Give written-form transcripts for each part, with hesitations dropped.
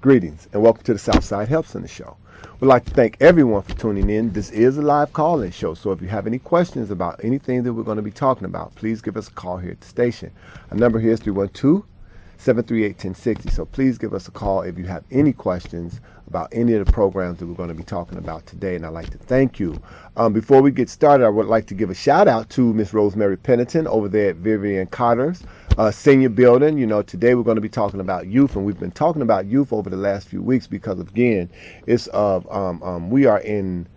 Greetings and welcome to the Southside Help Center Show. We'd like to thank everyone for tuning in. This is a live call-in show, so if you have any questions about anything that we're going to be talking about, please give us a call here at the station. Our number here is 312-738-1060, so please give us a call if you have any questions about any of the programs that we're going to be talking about today, and I'd like to thank you. Before we get started, I would like to give a shout out to Miss Rosemary Pennington over there at Vivian Carter's senior building. You know, today we're going to be talking about youth, and we've been talking about youth over the last few weeks because, again, it's we are in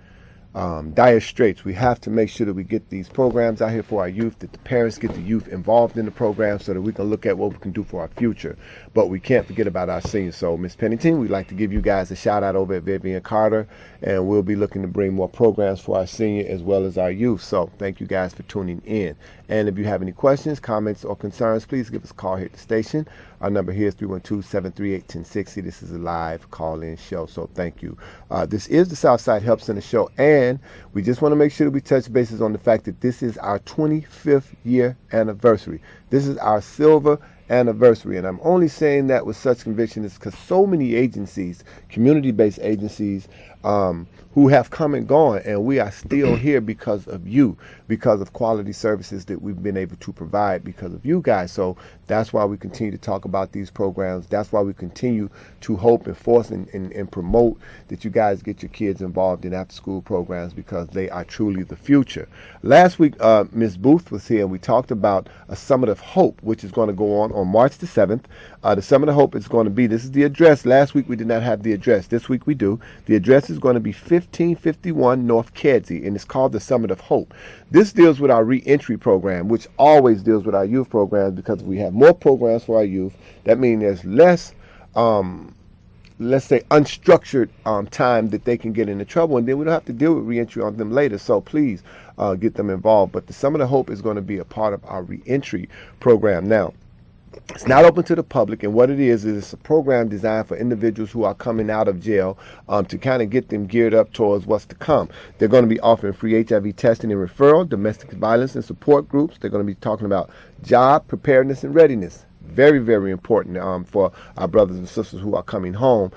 dire straits. We have to make sure that we get these programs out here for our youth, that the parents get the youth involved in the program so that we can look at what we can do for our future. But we can't forget about our seniors. So, Ms. Pennington, we'd like to give you guys a shout out over at Vivian Carter, and we'll be looking to bring more programs for our senior as well as our youth. So thank you guys for tuning in. And if you have any questions, comments, or concerns, please give us a call here at the station. Our number here is 312-738-1060. This is a live call-in show, so thank you. This is the Southside Help Center Show, and we just want to make sure that we touch bases on the fact that this is our 25th year anniversary. This is our silver anniversary, and I'm only saying that with such conviction is because so many agencies, community-based agencies, who have come and gone, and we are still here because of you, because of quality services that we've been able to provide because of you guys. So that's why we continue to talk about these programs. That's why we continue to hope and force and promote that you guys get your kids involved in after-school programs, because they are truly the future. Last week, Ms. Booth was here, and we talked about a Summit of Hope, which is going to go on March the 7th. The Summit of Hope is going to be, this is the address. Last week we did not have the address. This week we do. The address is going to be 1551 North Kedzie, and it's called the Summit of Hope. This deals with our reentry program, which always deals with our youth programs, because if we have more programs for our youth, that means there's less, let's say, unstructured time that they can get into trouble, and then we don't have to deal with reentry on them later. So please get them involved. But the Summit of Hope is going to be a part of our reentry program. Now, it's not open to the public, and what it is it's a program designed for individuals who are coming out of jail to kind of get them geared up towards what's to come. They're going to be offering free HIV testing and referral, domestic violence and support groups. They're going to be talking about job preparedness and readiness. Very, very important for our brothers and sisters who are coming home,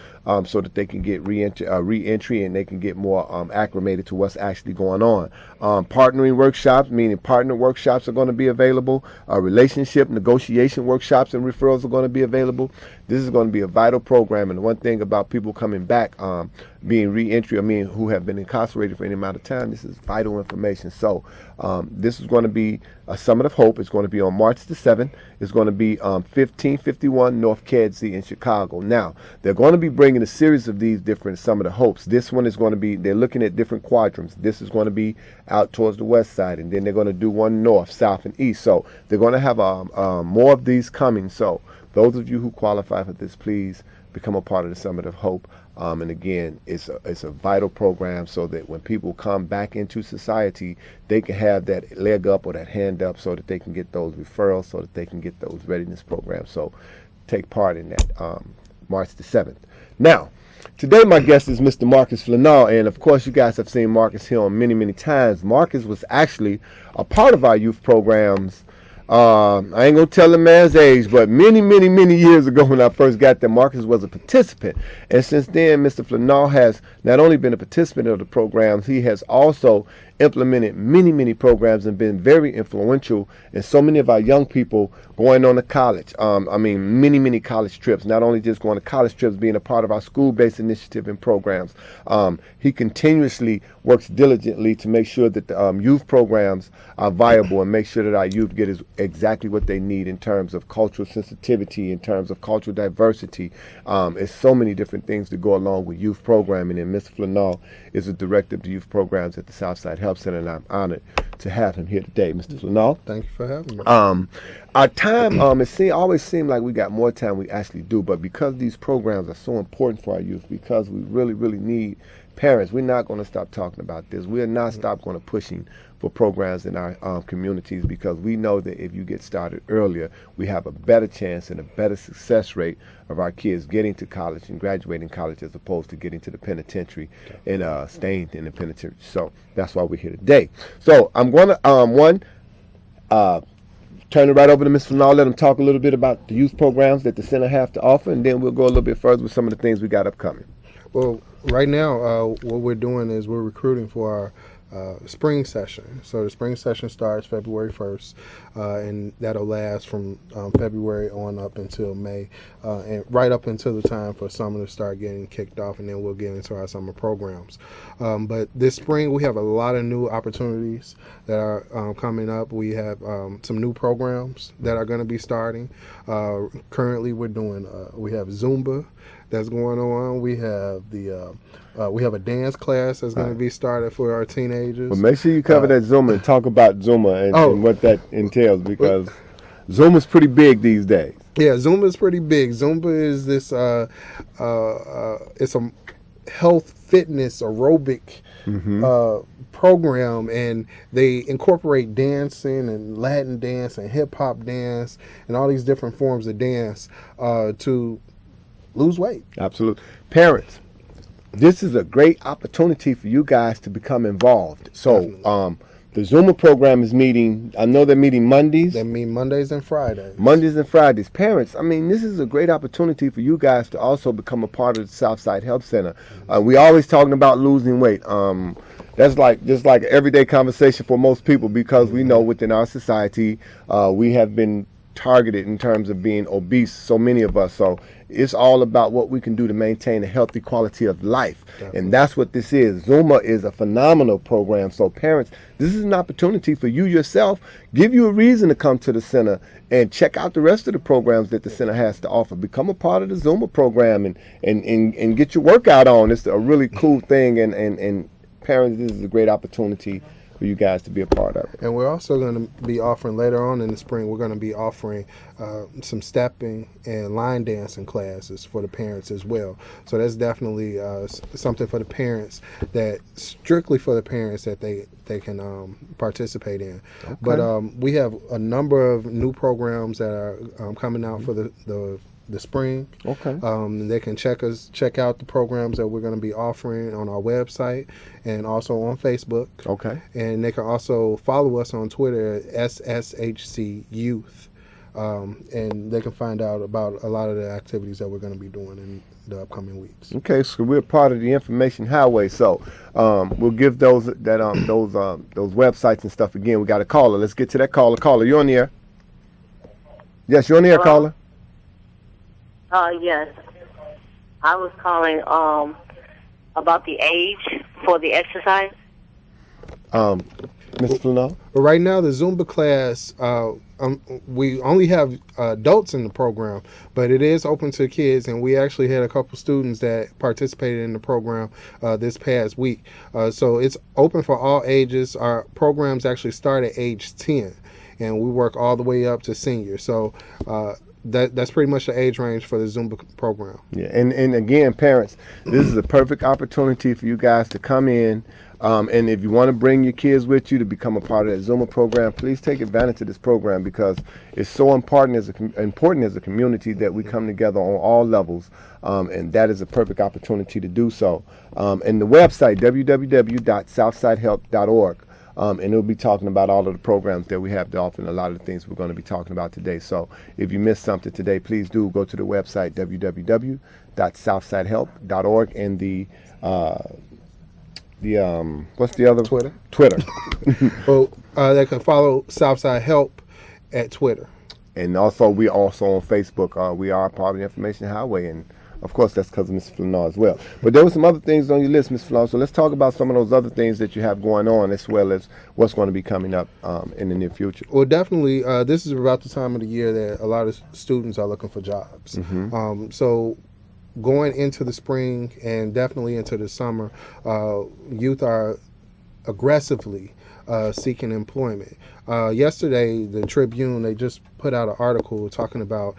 so that they can get re-entry and they can get more acclimated to what's actually going on. Partnering workshops, meaning partner workshops, are going to be available. Relationship negotiation workshops and referrals are going to be available. This is going to be a vital program, and the one thing about people coming back, being re-entry, who have been incarcerated for any amount of time, this is vital information. So this is going to be a Summit of Hope. It's going to be on March the 7th. It's going to be 1551 North Kedzie in Chicago. Now, they're going to be bringing a series of these different Summit of Hopes. This one is going to be, they're looking at different quadrants. This is going to be out towards the west side, and then they're going to do one north, south, and east. So they're going to have more of these coming. So those of you who qualify for this, please become a part of the Summit of Hope. And again, it's a vital program so that when people come back into society, they can have that leg up or that hand up so that they can get those referrals, so that they can get those readiness programs. So take part in that March the 7th. Now, today my guest is Mr. Marcus Flanall, and of course you guys have seen Marcus here on many, many times. Marcus was actually a part of our youth programs. I ain't gonna tell the man's age, but many, many, many years ago when I first got there, Marcus was a participant. And since then, Mr. Flanall has not only been a participant of the programs, he has also implemented many, many programs and been very influential in so many of our young people going on to college. Many, many college trips, not only just going to college trips, being a part of our school-based initiative and programs. He continuously works diligently to make sure that the youth programs are viable and make sure that our youth get exactly what they need in terms of cultural sensitivity, in terms of cultural diversity. There's so many different things that go along with youth programming, and Mr. Flanall is the director of the youth programs at the Southside Help Center, and I'm honored to have him here today. Mr. Flanall. Thank you for having me. Our time, always seems like we got more time we actually do, but because these programs are so important for our youth, because we really, really need parents, we're not going to stop talking about this. We're not stop going to pushing for programs in our communities, because we know that if you get started earlier, we have a better chance and a better success rate of our kids getting to college and graduating college as opposed to getting to the penitentiary and staying in the penitentiary. So that's why we're here today. So I'm going to, turn it right over to Ms. Flanall, let them talk a little bit about the youth programs that the center have to offer, and then we'll go a little bit further with some of the things we got upcoming. Well, right now, what we're doing is we're recruiting for our spring session. So the spring session starts February 1st, and that'll last from February on up until May, and right up until the time for summer to start getting kicked off, and then we'll get into our summer programs. But this spring, we have a lot of new opportunities that are coming up. We have some new programs that are going to be starting. Currently, we have Zumba that's going on. We have we have a dance class that's going to be started for our teenagers. Well, make sure you cover that Zumba and talk about Zumba and what that entails, because Zumba's pretty big these days. Yeah, Zumba is pretty big. Zumba is this it's a health, fitness, aerobic program, and they incorporate dancing and Latin dance and hip hop dance and all these different forms of dance to lose weight. Absolutely. Parents, this is a great opportunity for you guys to become involved. So the Zumba program is meeting, I know they're meeting Mondays. They meet Mondays and Fridays. Mondays and Fridays. Parents, I mean, this is a great opportunity for you guys to also become a part of the Southside Health Center. We always talking about losing weight. That's just like an everyday conversation for most people, because we know within our society, we have been targeted in terms of being obese, so many of us. So it's all about what we can do to maintain a healthy quality of life. Definitely. And that's what this is. Zumba is a phenomenal program. So parents, this is an opportunity for you yourself. Give you a reason to come to the center and check out the rest of the programs that the center has to offer. Become a part of the Zumba program and get your workout on. It's a really cool thing. And parents, this is a great opportunity for you guys to be a part of it. And we're also going to be offering later on in the spring, we're going to be offering some stepping and line dancing classes for the parents as well. So that's definitely something for the parents, that strictly for the parents that they can participate in. Okay. But we have a number of new programs that are coming out for the spring. Okay. They can check out the programs that we're going to be offering on our website and also on Facebook. Okay. And they can also follow us on Twitter at SSHC Youth. And they can find out about a lot of the activities that we're going to be doing in the upcoming weeks. Okay, so we're part of the information highway. So we'll give those websites and stuff again. We got a caller. Let's get to that caller. Caller, you're on the air. Yes, you're on the air, caller. Yes. I was calling about the age for the exercise. Ms. Flanall? Well, right now, the Zumba class, we only have adults in the program, but it is open to kids, and we actually had a couple students that participated in the program this past week. So it's open for all ages. Our programs actually start at age 10, and we work all the way up to senior. So that's pretty much the age range for the Zumba program. Yeah, and again, parents, this is a perfect opportunity for you guys to come in. And if you want to bring your kids with you to become a part of that Zumba program, please take advantage of this program, because it's so important as a community that we come together on all levels, and that is a perfect opportunity to do so. And the website, www.southsidehelp.org. And it'll be talking about all of the programs that we have to offer and a lot of the things we're going to be talking about today. So if you missed something today, please do go to the website, www.southsidehelp.org, and what's the other? Twitter. Well, they can follow Southside Help at Twitter. And also, we're also on Facebook. We are part of the Information Highway, and of course, that's because of Ms. Flanall as well. But there were some other things on your list, Ms. Flanall. So let's talk about some of those other things that you have going on, as well as what's going to be coming up in the near future. Well, definitely, this is about the time of the year that a lot of students are looking for jobs. Mm-hmm. So going into the spring and definitely into the summer, youth are aggressively seeking employment. Yesterday, the Tribune, they just put out an article talking about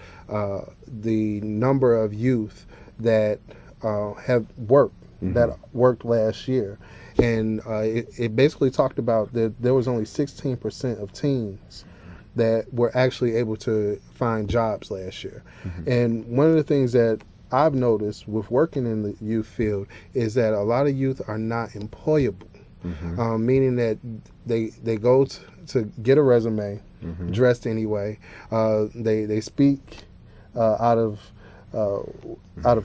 the number of youth that have worked, mm-hmm. that worked last year. And it basically talked about that there was only 16% of teens that were actually able to find jobs last year. Mm-hmm. And one of the things that I've noticed with working in the youth field is that a lot of youth are not employable. meaning that they go to get a resume, dressed anyway. They speak out of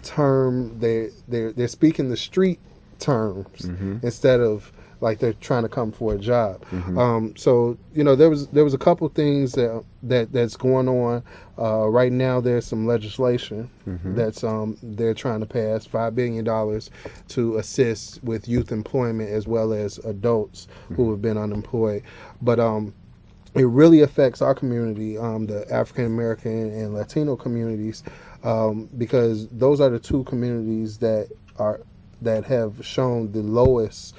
term. They're speaking the street terms instead of like they're trying to come for a job. So there was a couple things that's going on. Right now there's some legislation that's they're trying to pass $5 billion to assist with youth employment as well as adults who have been unemployed. But it really affects our community, the African American and Latino communities, because those are the two communities that have shown the lowest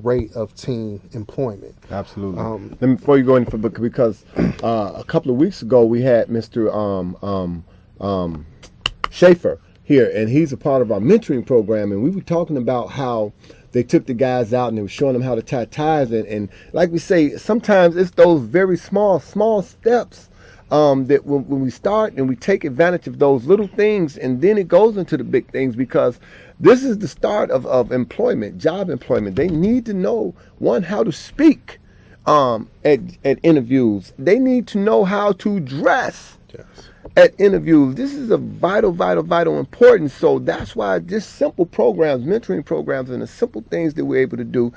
rate of teen employment. Absolutely. Before you go any further, because a couple of weeks ago we had Mr. Schaefer here, and he's a part of our mentoring program, and we were talking about how they took the guys out and they were showing them how to tie ties, and like we say, sometimes it's those very small steps that when we start and we take advantage of those little things, and then it goes into the big things, because this is the start of employment, job employment. They need to know, one, how to speak at interviews. They need to know how to dress at interviews. This is a vital importance. So that's why just simple programs, mentoring programs, and the simple things that we're able to do,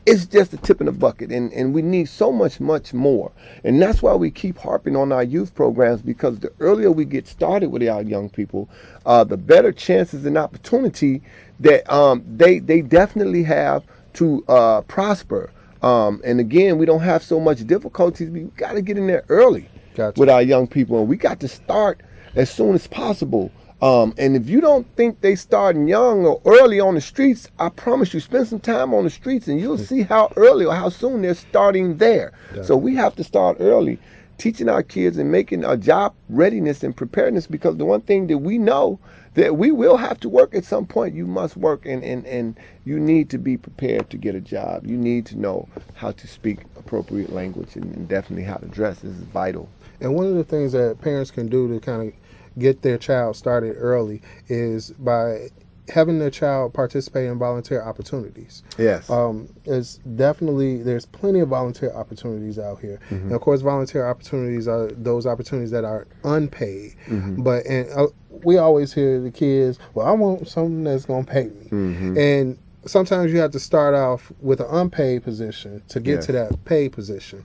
it's just a tip in the bucket, and we need so much more. And that's why we keep harping on our youth programs, because the earlier we get started with our young people, the better chances and opportunity that they definitely have to prosper. And again, we don't have so much difficulties. We got to get in there early with our young people, and we got to start as soon as possible. And if you don't think they starting young or early on the streets, I promise you, spend some time on the streets and you'll see how early or how soon they're starting there. So we have to start early, teaching our kids and making a job readiness and preparedness, because the one thing that we know that we will have to work at some point. You must work, and you need to be prepared to get a job. You need to know how to speak appropriate language, and definitely how to dress. This is vital. And one of the things that parents can do to kind of get their child started early is by having their child participate in volunteer opportunities. Yes. There's plenty of volunteer opportunities out here. And of course, volunteer opportunities are those opportunities that are unpaid. But we always hear the kids, well, I want something that's going to pay me. And sometimes you have to start off with an unpaid position to get to that paid position.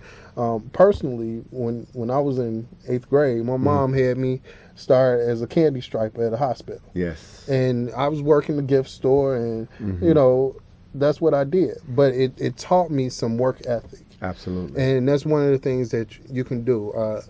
Personally, when I was in 8th grade, my mom had me start as a candy striper at a hospital. Yes. And I was working the gift store, and that's what I did. But it taught me some work ethic. Absolutely. And that's one of the things that you can do.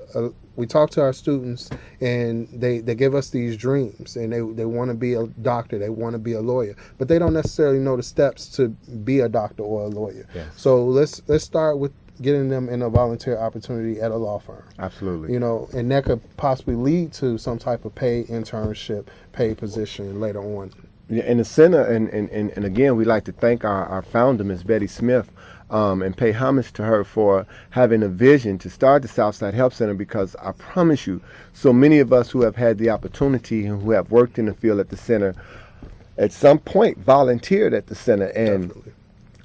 We talk to our students, and they give us these dreams, and they want to be a doctor, they want to be a lawyer, but they don't necessarily know the steps to be a doctor or a lawyer. Yes. So let's start with getting them in a volunteer opportunity at a law firm. Absolutely. And that could possibly lead to some type of paid internship, paid position later on. Yeah, in the center, and again, we like to thank our founder, Ms. Betty Smith, and pay homage to her for having a vision to start the Southside Help Center, because I promise you, so many of us who have had the opportunity and who have worked in the field at the center, at some point volunteered at the center. And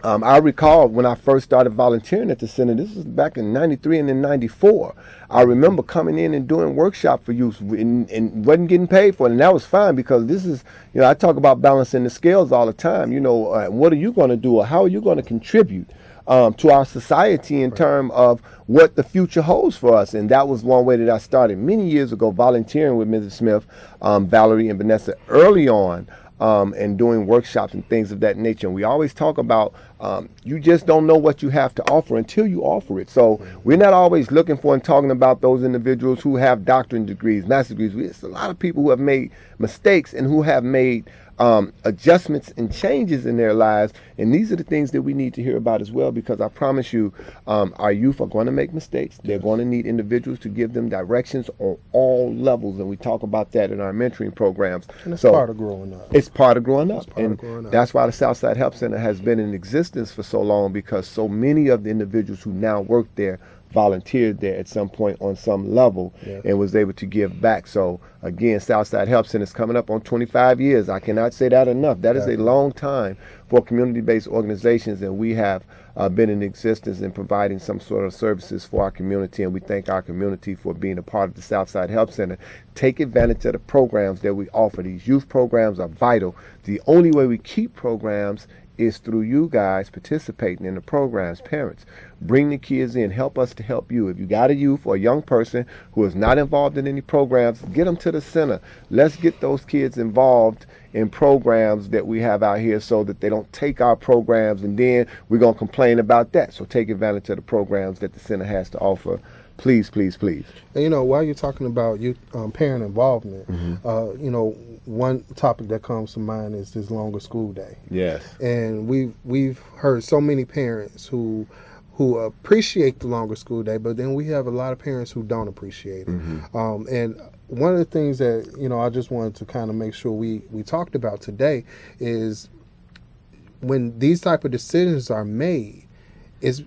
I recall when I first started volunteering at the center, this was back in 93 and then 94. I remember coming in and doing workshop for youth and wasn't getting paid for it. And that was fine, because this is, I talk about balancing the scales all the time. What are you going to do, or how are you going to contribute to our society in terms of what the future holds for us? And that was one way that I started many years ago, volunteering with Mrs. Smith, Valerie, and Vanessa early on. And doing workshops and things of that nature. And we always talk about you just don't know what you have to offer until you offer it. So we're not always looking for and talking about those individuals who have doctorate degrees, master's degrees. It's a lot of people who have made mistakes and who have made adjustments and changes in their lives. And these are the things that we need to hear about as well, because I promise you, our youth are going to make mistakes. They're going to need individuals to give them directions on all levels. And we talk about that in our mentoring programs. And it's part of growing up. It's part of growing up. That's why the Southside Help Center has been in existence for so long, because so many of the individuals who now work there volunteered there at some point on some level and was able to give back. So again, Southside Help Center is coming up on 25 years. I cannot say that enough. That is a long time for community-based organizations, and we have been in existence in providing some sort of services for our community, and we thank our community for being a part of the Southside Help Center. Take advantage of the programs that we offer. These youth programs are vital. The only way we keep programs is through you guys participating in the programs. Parents, bring the kids in. Help us to help you. If you got a youth or a young person who is not involved in any programs, get them to the center. Let's get those kids involved in programs that we have out here so that they don't take our programs and then we're going to complain about that. So take advantage of the programs that the center has to offer. Please, please, please. And, you know, while you're talking about youth, parent involvement, you know, one topic that comes to mind is this longer school day. Yes. And we've heard so many parents who appreciate the longer school day, but then we have a lot of parents who don't appreciate it. And one of the things that, you know, I just wanted to kind of make sure we talked about today is when these type of decisions are made, is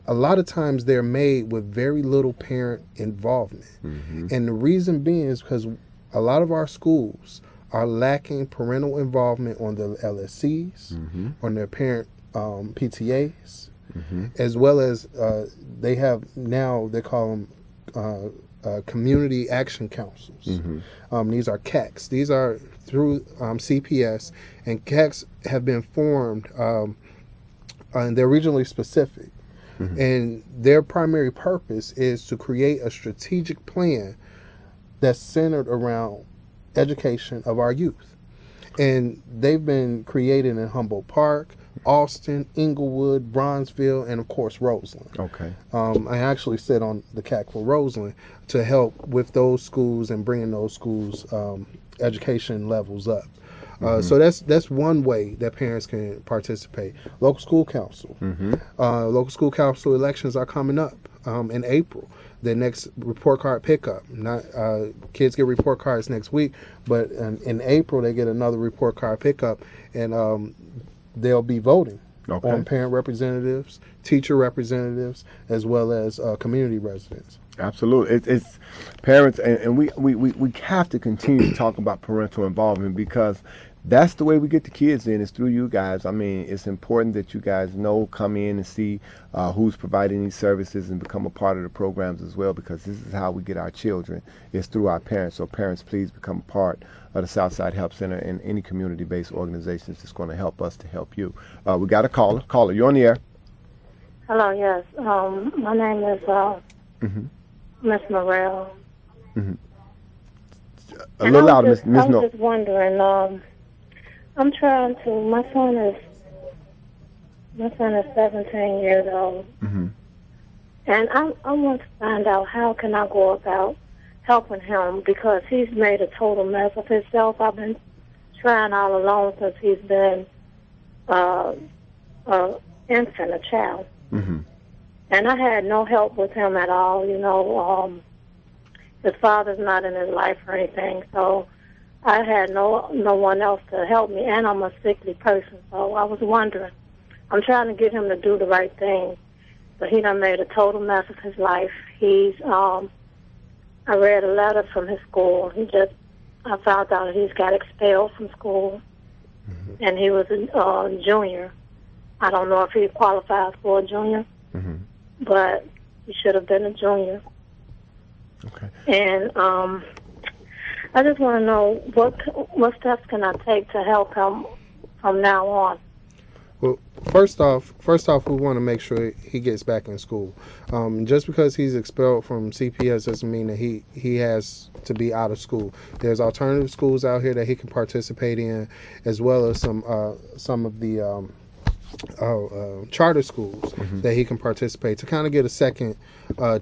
a lot of times they're made with very little parent involvement. And the reason being is because a lot of our schools are lacking parental involvement on the LSCs, on their parent PTAs, as well as they have now, they call them community action councils. These are CACs. These are through CPS, and CACs have been formed, and they're regionally specific. And their primary purpose is to create a strategic plan that's centered around education of our youth. And they've been created in Humboldt Park, Austin, Inglewood, Bronzeville, and of course Roseland. Okay. I actually sit on the CAC for Roseland to help with those schools and bringing those schools education levels up. So that's one way that parents can participate. Local school council. Local school council elections are coming up in April. The next report card pickup. Not kids get report cards next week, but in April they get another report card pickup, and they'll be voting on parent representatives, teacher representatives, as well as community residents. Absolutely. It's parents, and we have to continue to talk about parental involvement because that's the way we get the kids in, is through you guys. I mean, it's important that you guys know, come in and see who's providing these services and become a part of the programs as well, because this is how we get our children. It's through our parents. So parents, please become a part of the Southside Help Center and any community-based organizations that's going to help us to help you. We got a caller. Caller, you're on the air. Hello, yes. My name is Miss Morrell. A little louder, Miss I was No. just wondering, I'm trying to, my son is 17 years old. And I want to find out how can I go about helping him, because he's made a total mess of himself. I've been trying all along since he's been infant, a child. And I had no help with him at all, you know. His father's not in his life or anything, so I had no one else to help me, and I'm a sickly person, so I was wondering. I'm trying to get him to do the right thing, but he done made a total mess of his life. He's, I read a letter from his school. I found out that he's got expelled from school, and he was a junior. I don't know if he qualifies for a junior, but he should have been a junior. Okay. And I just want to know what steps can I take to help him from now on. Well, first off, we want to make sure he gets back in school. Just because he's expelled from CPS doesn't mean that he has to be out of school. There's alternative schools out here that he can participate in, as well as some of the charter schools that he can participate to kind of get a second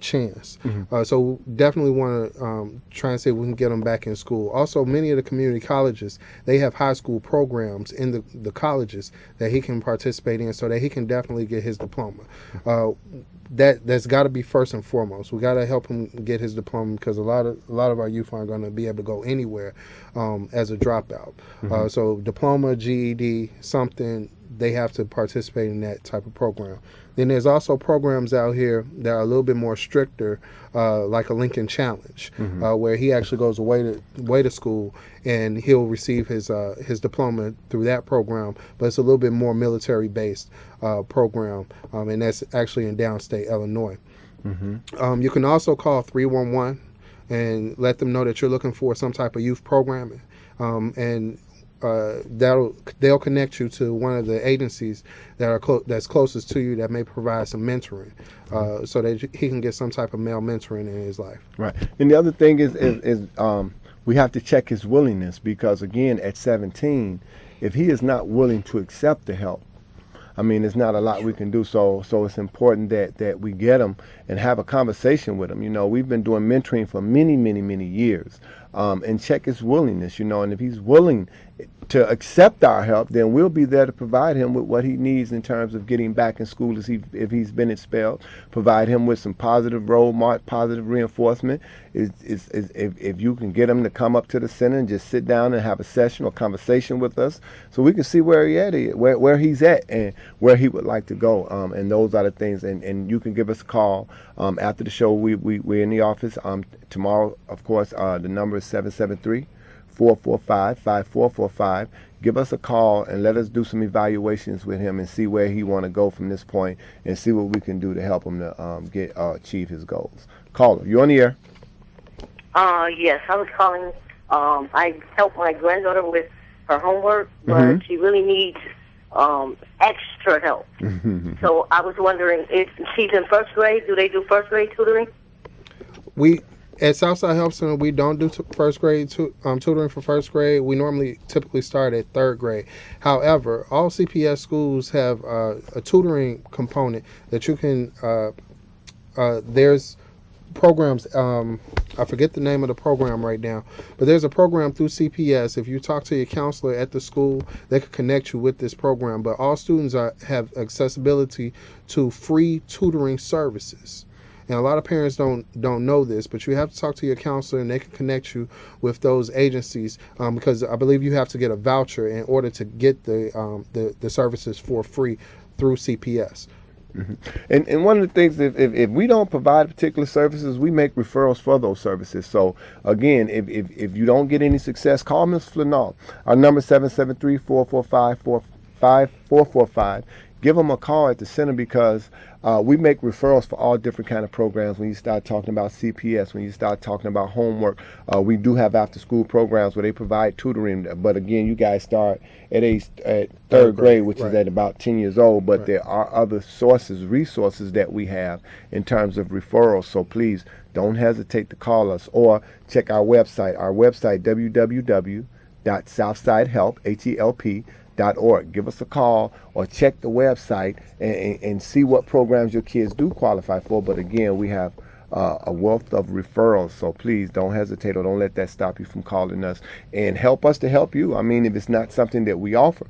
chance. So definitely want to try and see if we can get him back in school. Also, many of the community colleges, they have high school programs in the colleges that he can participate in, so that he can definitely get his diploma. That's got to be first and foremost. We got to help him get his diploma, because a lot of our youth aren't going to be able to go anywhere as a dropout. So diploma, GED, something they have to participate in that type of program. Then there's also programs out here that are a little bit more stricter, like a Lincoln Challenge, where he actually goes away to school and he'll receive his diploma through that program. But it's a little bit more military based program, and that's actually in downstate Illinois. You can also call 311 and let them know that you're looking for some type of youth programming, and they'll connect you to one of the agencies that are that's closest to you that may provide some mentoring, so that he can get some type of male mentoring in his life. Right. And the other thing is we have to check his willingness, because again, at 17, if he is not willing to accept the help, I mean, there's not a lot we can do. So it's important that we get him and have a conversation with him. You know, we've been doing mentoring for many, many, many years, and check his willingness, you know, and if he's willing to accept our help, then we'll be there to provide him with what he needs in terms of getting back in school if he's been expelled, provide him with some positive role model, positive reinforcement. If you can get him to come up to the center and just sit down and have a session or conversation with us, so we can see where he's at and where he would like to go. And those are the things. And you can give us a call after the show. We're in the office tomorrow. Of course, the number is 773-445-5445. Give us a call and let us do some evaluations with him and see where he want to go from this point, and see what we can do to help him to achieve his goals. Caller, you're on the air. Yes, I was calling. I help my granddaughter with her homework, but she really needs extra help. So I was wondering, if she's in first grade, do they do first grade tutoring? At Southside Help Center, we don't do first grade tutoring for first grade. We typically start at third grade. However, all CPS schools have a tutoring component that you can. There's programs. I forget the name of the program right now, but there's a program through CPS. If you talk to your counselor at the school, they can connect you with this program. But all students have accessibility to free tutoring services. And a lot of parents don't know this, but you have to talk to your counselor, and they can connect you with those agencies, because I believe you have to get a voucher in order to get the services for free through CPS. And one of the things, if we don't provide particular services, we make referrals for those services. So again, if you don't get any success, call Ms. Flanall. Our number is 773-445-5445. Give them a call at the center, because we make referrals for all different kind of programs. When you start talking about CPS, when you start talking about homework, we do have after-school programs where they provide tutoring. But again, you guys start at third grade, which is at about 10 years old. But there are other resources that we have in terms of referrals. So please don't hesitate to call us, or check our website. Our website, www.southsidehelp.org. Give us a call or check the website and see what programs your kids do qualify for. But again, we have a wealth of referrals, so please don't hesitate, or don't let that stop you from calling us, and help us to help you. I mean, if it's not something that we offer,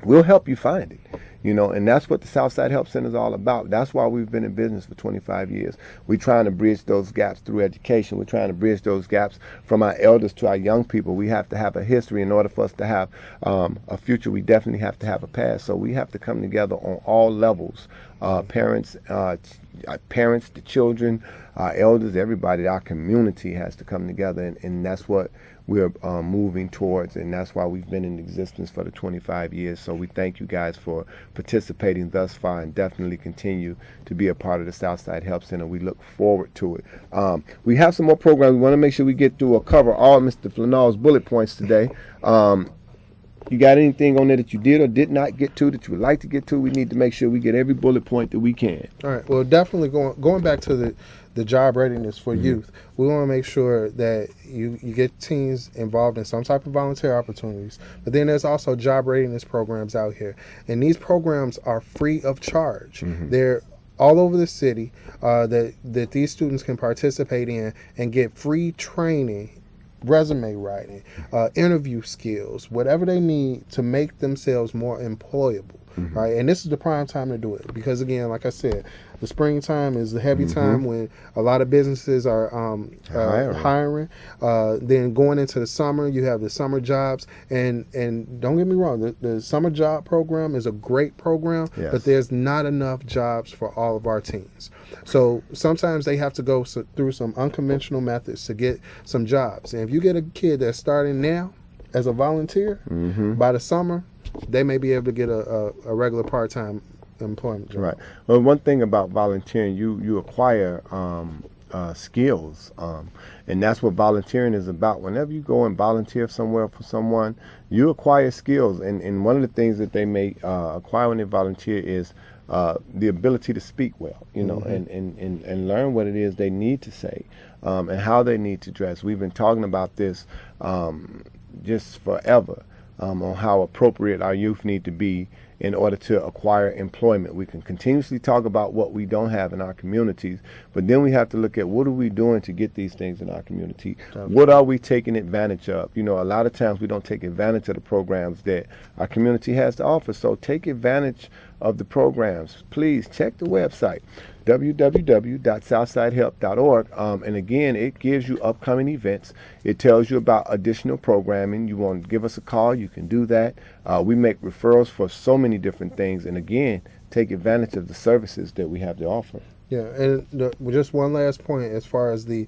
we'll help you find it. You know, and that's what the Southside Help Center is all about. That's why we've been in business for 25 years. We're trying to bridge those gaps through education. We're trying to bridge those gaps from our elders to our young people. We have to have a history in order for us to have a future. We definitely have to have a past. So we have to come together on all levels. Parents, the children, our elders, everybody, our community has to come together, and that's what we're moving towards, and that's why we've been in existence for the 25 years. So we thank you guys for participating thus far, and definitely continue to be a part of the Southside Help Center. We look forward to it. We have some more programs. We want to make sure we get through or cover all Mr. Flanall's bullet points today. You got anything on there that you did or did not get to that you would like to get to? We need to make sure we get every bullet point that we can. All right. Well, definitely going back to the job readiness for youth, we want to make sure that you get teens involved in some type of volunteer opportunities. But then there's also job readiness programs out here, and these programs are free of charge. They're all over the city that these students can participate in and get free training, resume writing, interview skills, whatever they need to make themselves more employable. right? And this is the prime time to do it because, again, like I said, the springtime is the heavy time when a lot of businesses are hiring. Then going into the summer, you have the summer jobs, and don't get me wrong, the summer job program is a great program, but there's not enough jobs for all of our teens. So sometimes they have to go through some unconventional methods to get some jobs. And if you get a kid that's starting now as a volunteer, by the summer, they may be able to get a regular part-time employment job. Right. Well, one thing about volunteering, you acquire skills, and that's what volunteering is about. Whenever you go and volunteer somewhere for someone, you acquire skills, and one of the things that they may acquire when they volunteer is the ability to speak well, you know, and learn what it is they need to say, and how they need to dress. We've been talking about this just forever, on how appropriate our youth need to be in order to acquire employment. We can continuously talk about what we don't have in our communities, but then we have to look at what are we doing to get these things in our community. What are we taking advantage of? You know, a lot of times we don't take advantage of the programs that our community has to offer, so take advantage of the programs. Please check the website, www.southsidehelp.org, and again, it gives you upcoming events. It tells you about additional programming. You want to give us a call, you can do that. We make referrals for so many different things, and again, take advantage of the services that we have to offer. Yeah, and just one last point as far as the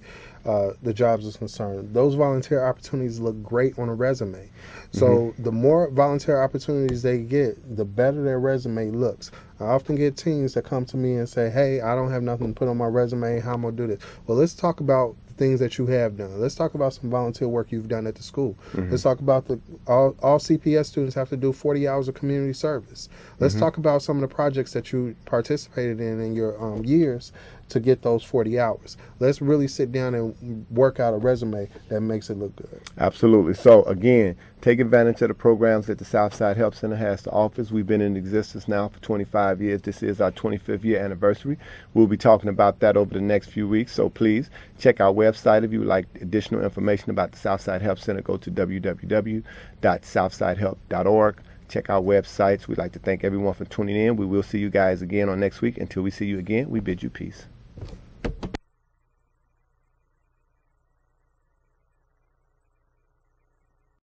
jobs is concerned. Those volunteer opportunities look great on a resume. So the more volunteer opportunities they get, the better their resume looks. I often get teens that come to me and say, hey, I don't have nothing to put on my resume. How am I going to do this? Well, let's talk about things that you have done. Let's talk about some volunteer work you've done at the school. Let's talk about all CPS students have to do 40 hours of community service. Let's talk about some of the projects that you participated in your years to get those 40 hours. Let's really sit down and work out a resume that makes it look good. Absolutely. So again, take advantage of the programs that the Southside Help Center has to offer. We've been in existence now for 25 years. This is our 25th year anniversary. We'll be talking about that over the next few weeks. So please check our website. If you would like additional information about the Southside Help Center, go to www.southsidehelp.org. Check our websites. We'd like to thank everyone for tuning in. We will see you guys again on next week. Until we see you again, we bid you peace.